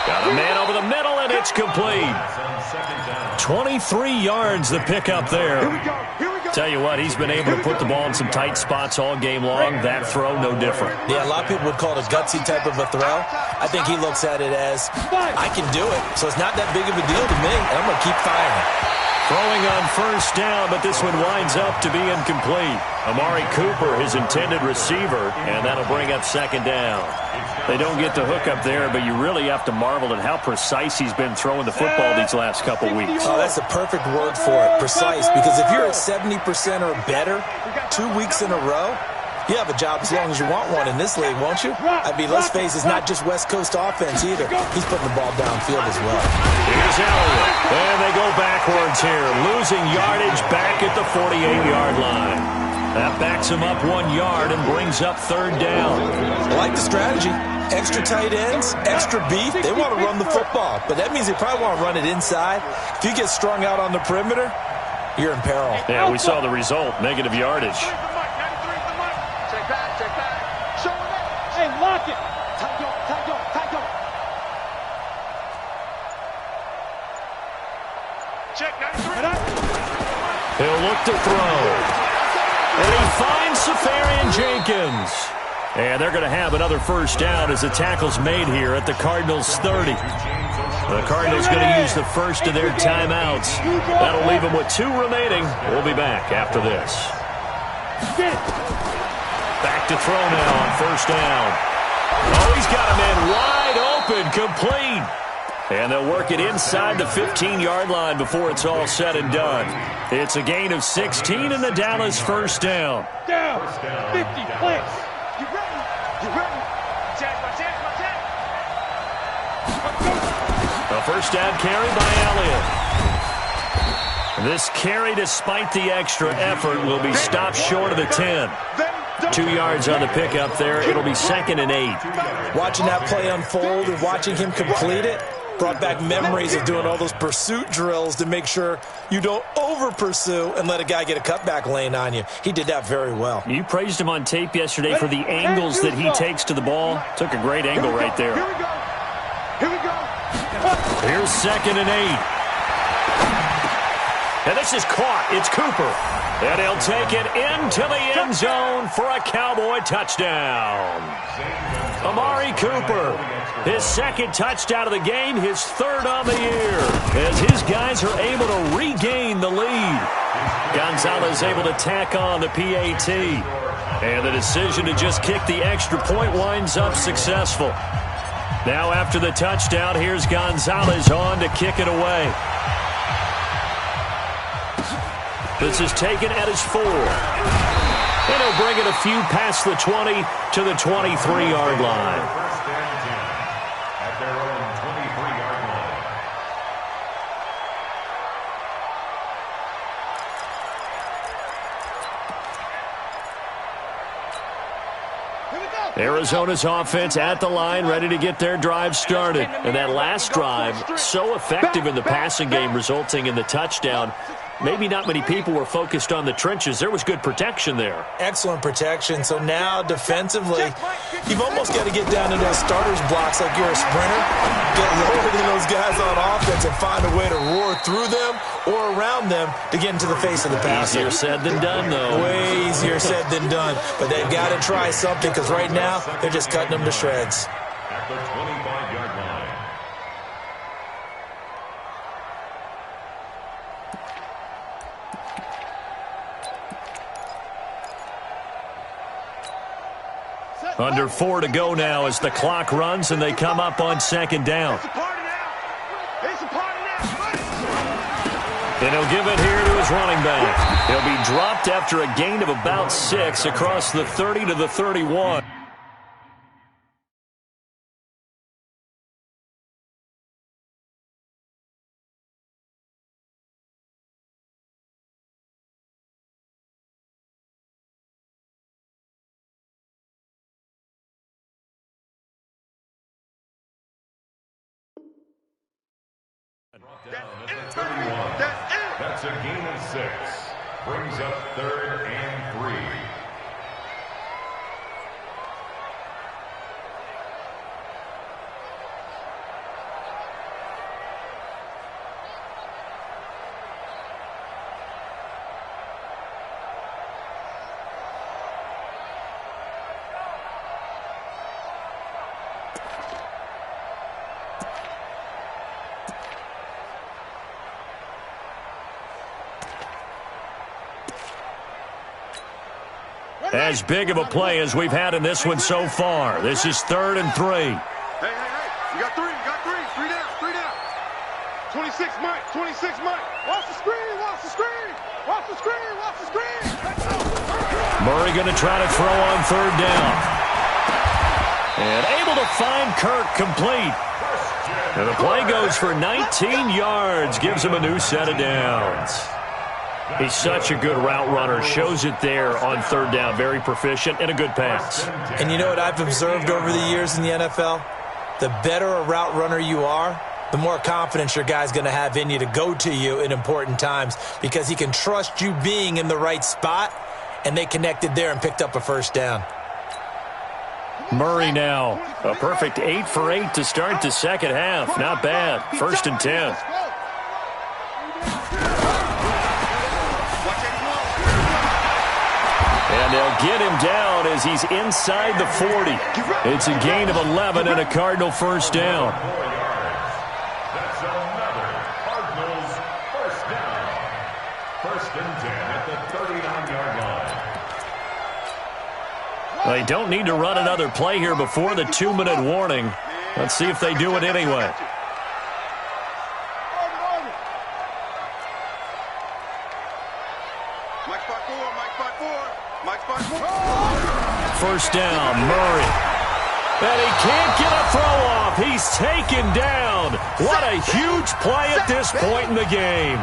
Got a man over the middle, and it's complete. 23 yards the pickup there. Tell you what, he's been able to put the ball in some tight spots all game long. That throw, no different. Yeah, a lot of people would call it a gutsy type of a throw. I think he looks at it as, I can do it, so it's not that big of a deal to me, and I'm going to keep firing. Throwing on 1st down, but this one winds up to be incomplete. Amari Cooper, his intended receiver, and that'll bring up 2nd down. They don't get the hook up there, but you really have to marvel at how precise he's been throwing the football these last couple weeks. Oh, that's the perfect word for it, precise, because if you're at 70% or better 2 weeks in a row, you have a job as long as you want one in this league, won't you? I mean, let's face it, it's not just West Coast offense either. He's putting the ball downfield as well. Here's Elliott. And they go backwards here, losing yardage back at the 48-yard line. That backs him up 1 yard and brings up 3rd down. I like the strategy. Extra tight ends, extra beef. They want to run the football, but that means they probably want to run it inside. If you get strung out on the perimeter, you're in peril. Yeah, we saw the result, negative yardage. Hey, lock it. Check 93. He'll look to throw. And he finds Safarian Jenkins. And they're going to have another 1st down as the tackle's made here at the Cardinals' 30. The Cardinals going to use the first of their timeouts. That'll leave them with 2 remaining. We'll be back after this. Back to throw now on 1st down. Oh, he's got a man wide open, complete. And they'll work it inside the 15-yard line before it's all said and done. It's a gain of 16 and the Dallas 1st down. Down. 50 points. You ready? You ready? Attack. A 1st down carry by Elliott. This carry, despite the extra effort, will be stopped short of the 10. 2 yards on the pickup there. It'll be 2nd and 8. Watching that play unfold and watching him complete it brought back memories of doing all those pursuit drills to make sure you don't over-pursue and let a guy get a cutback lane on you. He did that very well. You praised him on tape yesterday for the angles that he takes to the ball. Took a great angle right there. Here we go. Here we go. Here's 2nd and 8. And this is caught. It's Cooper. And he'll take it into the end zone for a Cowboy touchdown. Amari Cooper, his 2nd touchdown of the game, his 3rd on the year, as his guys are able to regain the lead. Gonzalez able to tack on the PAT. And the decision to just kick the extra point winds up successful. Now after the touchdown, here's Gonzalez on to kick it away. This is taken at his 4. And he'll bring it a few past the 20 to the 23-yard line. 1st and 10 at their own 23-yard line. Arizona's offense at the line, ready to get their drive started. And that last drive, so effective in the passing game, resulting in the touchdown. Maybe not many people were focused on the trenches. There was good protection there. Excellent protection. So now, defensively, you've almost got to get down to those starters blocks like you're a sprinter. Get lower than those guys on offense and find a way to roar through them or around them to get into the face of the passer. Easier said than done, though. Way easier said than done. But they've got to try something because right now, they're just cutting them to shreds. At the 25-yard line. Under 4 to go now as the clock runs and they come up on 2nd down. And he'll give it here to his running back. He'll be dropped after a gain of about 6 across the 30 to the 31. Down at the 31. That's a gain of 6. Brings up 3rd and 3. As big of a play as we've had in this one so far. This is 3rd and 3. Hey. You got 3. 3 down. 26, Mike. 26, Mike. Watch the screen. Watch the screen. Murray going to try to throw on 3rd down. And able to find Kirk complete. And the play goes for 19 yards. Gives him a new set of downs. He's such a good route runner. Shows it there on 3rd down. Very proficient and a good pass. And you know what I've observed over the years in the NFL? The better a route runner you are, the more confidence your guy's going to have in you to go to you in important times because he can trust you being in the right spot, and they connected there and picked up a 1st down. Murray now. A perfect 8 for 8 to start the second half. Not bad. 1st and 10. And they'll get him down as he's inside the 40. It's a gain of 11 and a Cardinal 1st down. That's another Cardinals 1st down. 1st and 10 at the 39-yard line. They don't need to run another play here before the 2-minute warning. Let's see if they do it anyway. First down, Murray. And he can't get a throw off. He's taken down. What a huge play at this point in the game.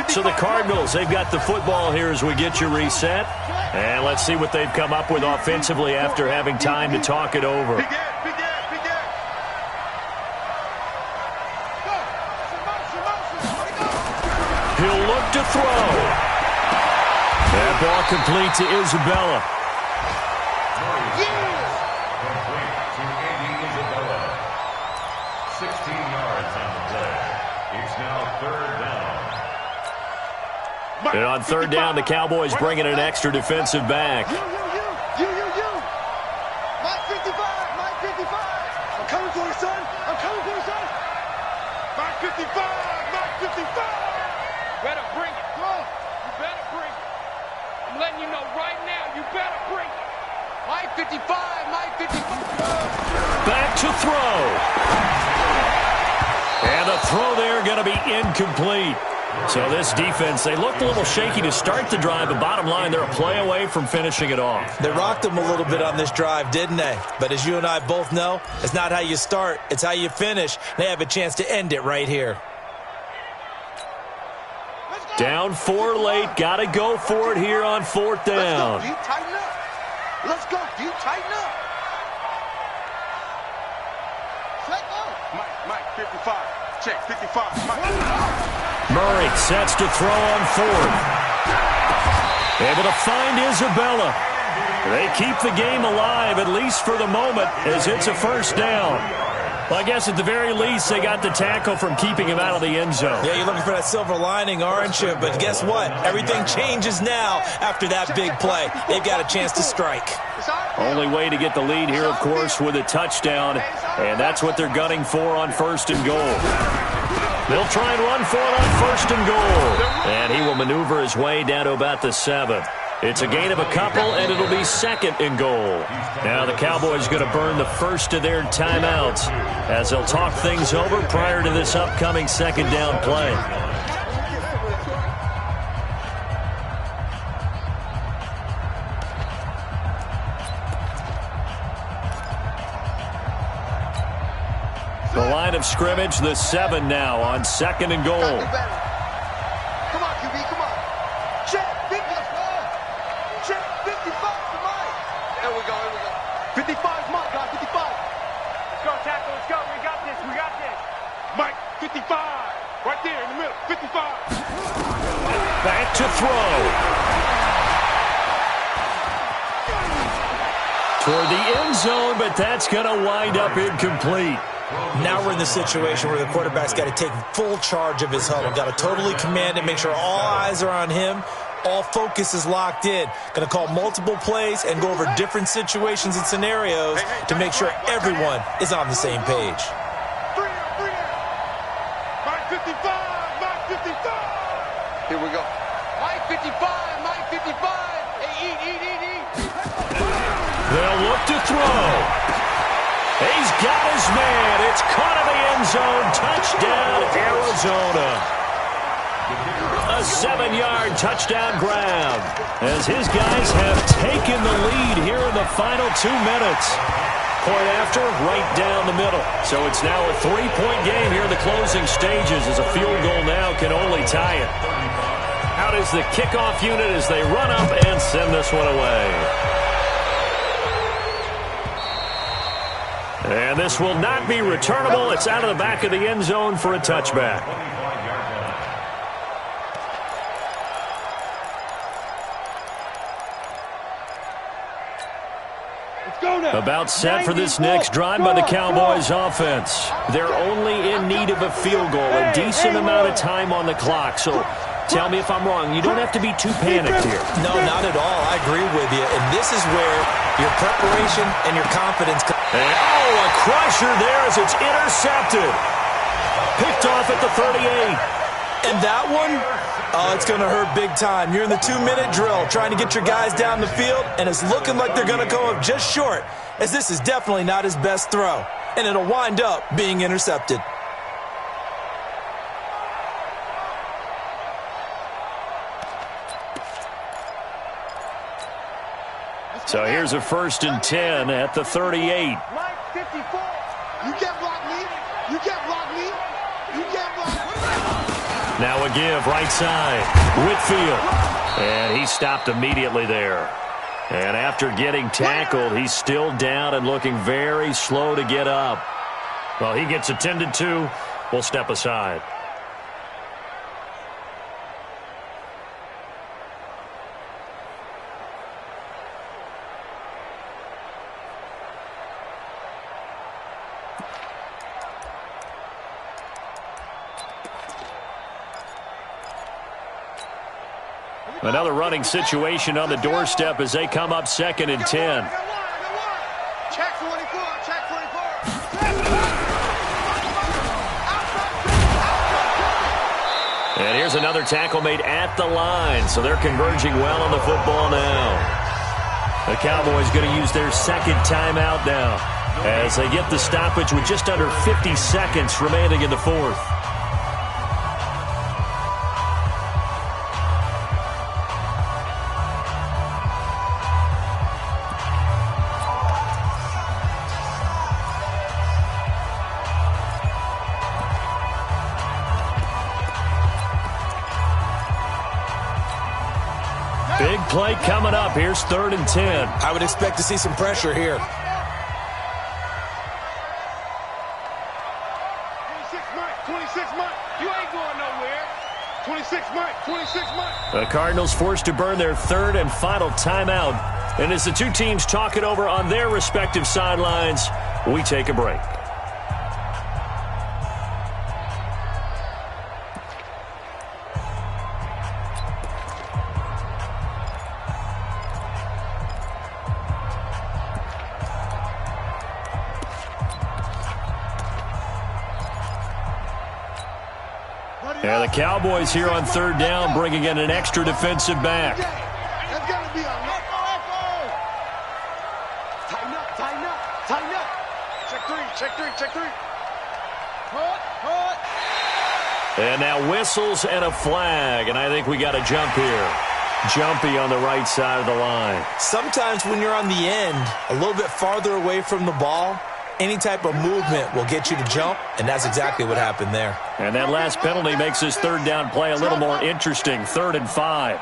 So the Cardinals, they've got the football here as we get you reset. And let's see what they've come up with offensively after having time to talk it over. He'll look to throw. That ball complete to Isabella. Complete to Andy Isabella. 16 yards on the play. It's now 3rd down. And on 3rd down, the Cowboys bringing an extra defensive back. You. Mike 55. I'm coming for you, son. Mike 55. Better bring it. You better bring it. I'm letting you know right now, you better bring it. Mike 55. Back to throw. And the throw there going to be incomplete. So this defense, they looked a little shaky to start the drive, but bottom line, they're a play away from finishing it off. They rocked them a little bit on this drive, didn't they? But as you and I both know, it's not how you start, it's how you finish. They have a chance to end it right here. Down 4 late, got to go for it here on 4th down. Let's go, D. Tighten up. Mike 55. Check 55. Murray sets to throw on 4th. Able to find Isabella. They keep the game alive, at least for the moment, as it's a 1st down. Well, I guess at the very least, they got the tackle from keeping him out of the end zone. Yeah, you're looking for that silver lining, aren't you? But guess what? Everything changes now after that big play. They've got a chance to strike. Only way to get the lead here, of course, with a touchdown, and that's what they're gunning for on 1st and goal. They'll try and run for it on 1st and goal. And he will maneuver his way down to about the 7. It's a gain of a couple, and it'll be 2nd and goal. Now the Cowboys going to burn the first of their timeouts as they'll talk things over prior to this upcoming 2nd down play. The line of scrimmage, the 7 now on 2nd and goal. Come on, QB, come on. Check, 55. Check, 55 to Mike. There we go, here we go. 55 is Mike, guys, 55. Let's go, tackle. Let's go. We got this. We got this. Mike, 55. Right there in the middle, 55. Back to throw. Toward the end zone, but that's going to wind up incomplete. Now we're in the situation where the quarterback's got to take full charge of his huddle. Got to totally command it, make sure all eyes are on him. All focus is locked in. Going to call multiple plays and go over different situations and scenarios to make sure everyone is on the same page. Mike 55, Mike 55. Here we go. Mike 55, Mike 55. Hey, eat. They'll look to throw. He's got his man. It's caught in the end zone. Touchdown, Arizona. A 7-yard touchdown grab as his guys have taken the lead here in the final 2 minutes. Point after, right down the middle. So it's now a 3-point game here in the closing stages as a field goal now can only tie it. Out is the kickoff unit as they run up and send this one away. And this will not be returnable. It's out of the back of the end zone for a touchback. About set for this next drive by the Cowboys offense. They're only in need of a field goal, a decent amount of time on the clock. So tell me if I'm wrong. You don't have to be too panicked here. No, not at all. I agree with you. And this is where your preparation and your confidence come. And, a crusher there as it's intercepted. Picked off at the 38. And that one, it's going to hurt big time. You're in the 2-minute drill trying to get your guys down the field, and it's looking like they're going to go up just short, as this is definitely not his best throw. And it'll wind up being intercepted. So here's a 1st and 10 at the 38. Mike 54. You can't block me. You can't block me. You can't block me. Now a give right side. Whitfield. And he stopped immediately there. And after getting tackled, he's still down and looking very slow to get up. Well, he gets attended to. We'll step aside. Another running situation on the doorstep as they come up 2nd and 10. Check 44, check 44. And here's another tackle made at the line, so they're converging well on the football now. The Cowboys going to use their 2nd timeout now as they get the stoppage with just under 50 seconds remaining in the 4th. Big play coming up. Here's 3rd and 10. I would expect to see some pressure here. 26 Mike, 26 Mike. You ain't going nowhere. 26 Mike, 26 Mike. The Cardinals forced to burn their 3rd and final timeout. And as the two teams talk it over on their respective sidelines, we take a break. And the Cowboys here on third down bringing in an extra defensive back. That's got to be a echo. Tighten up, tighten up, tighten up. Check three, check three, check three. And now whistles and a flag, and I think we got a jump here. Jumpy on the right side of the line. Sometimes when you're on the end, a little bit farther away from the ball, any type of movement will get you to jump, and that's exactly what happened there. And that last penalty makes this third down play a little more interesting. 3rd and 5.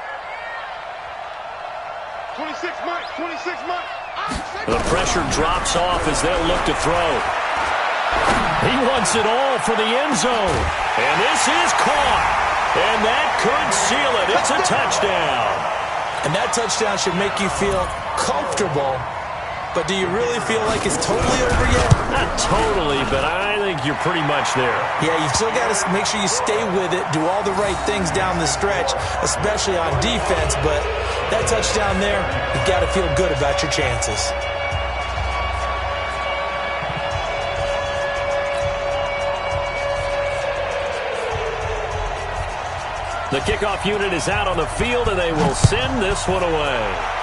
26 Mike, 26 Mike. The pressure drops off as they'll look to throw. He wants it all for the end zone. And this is caught. And that could seal it. It's a touchdown. And that touchdown should make you feel comfortable. But do you really feel like it's totally over yet? Not totally, but I think you're pretty much there. Yeah, you've still got to make sure you stay with it, do all the right things down the stretch, especially on defense. But that touchdown there, you've got to feel good about your chances. The kickoff unit is out on the field, and they will send this one away.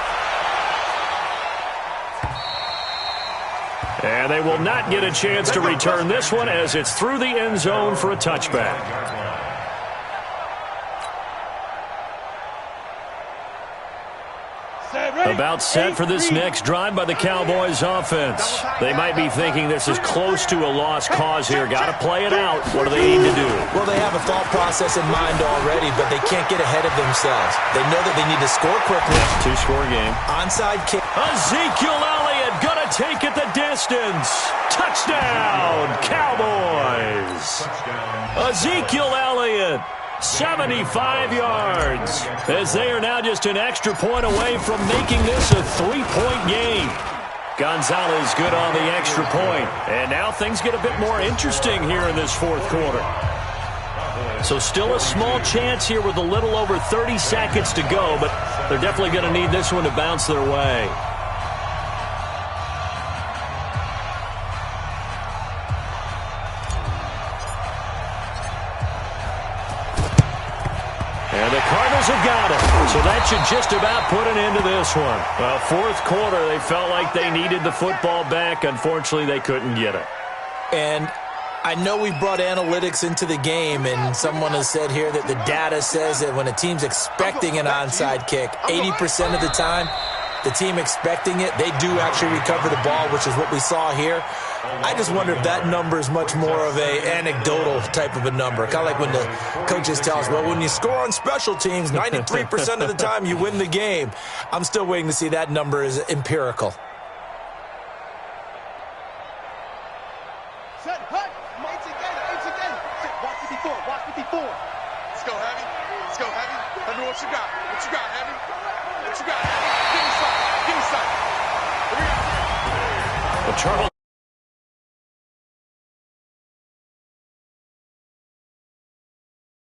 And they will not get a chance to return this one as it's through the end zone for a touchback. About set for this next drive by the Cowboys offense. They might be thinking this is close to a lost cause here. Got to play it out. What do they need to do? Well, they have a thought process in mind already, but they can't get ahead of themselves. They know that they need to score quickly. 2-score game. Onside kick. Ezekiel Elliott gonna take it the distance. Touchdown, Cowboys. Ezekiel Elliott. 75 yards, as they are now just an extra point away from making this a 3-point game. Gonzalez good on the extra point, and now things get a bit more interesting here in this 4th quarter. So still a small chance here with a little over 30 seconds to go, but they're definitely going to need this one to bounce their way. And the Cardinals have got it. So that should just about put an end to this one. Well, 4th quarter, they felt like they needed the football back. Unfortunately, they couldn't get it. And I know we brought analytics into the game, and someone has said here that the data says that when a team's expecting an onside kick, 80% of the time, the team expecting it, they do actually recover the ball, which is what we saw here. I just wonder if that number is much more of a anecdotal type of a number. Kind of like when the coaches tell us, well, when you score on special teams, 93% of the time you win the game. I'm still waiting to see that number is empirical. Set, hut. Eight again. Watch 54, watch 54. Let's go, Heavy. Let's go, Heavy. Let me know what you got. What you got, Heavy? What you got, Heavy? Give me sight. Give me sight. But Charles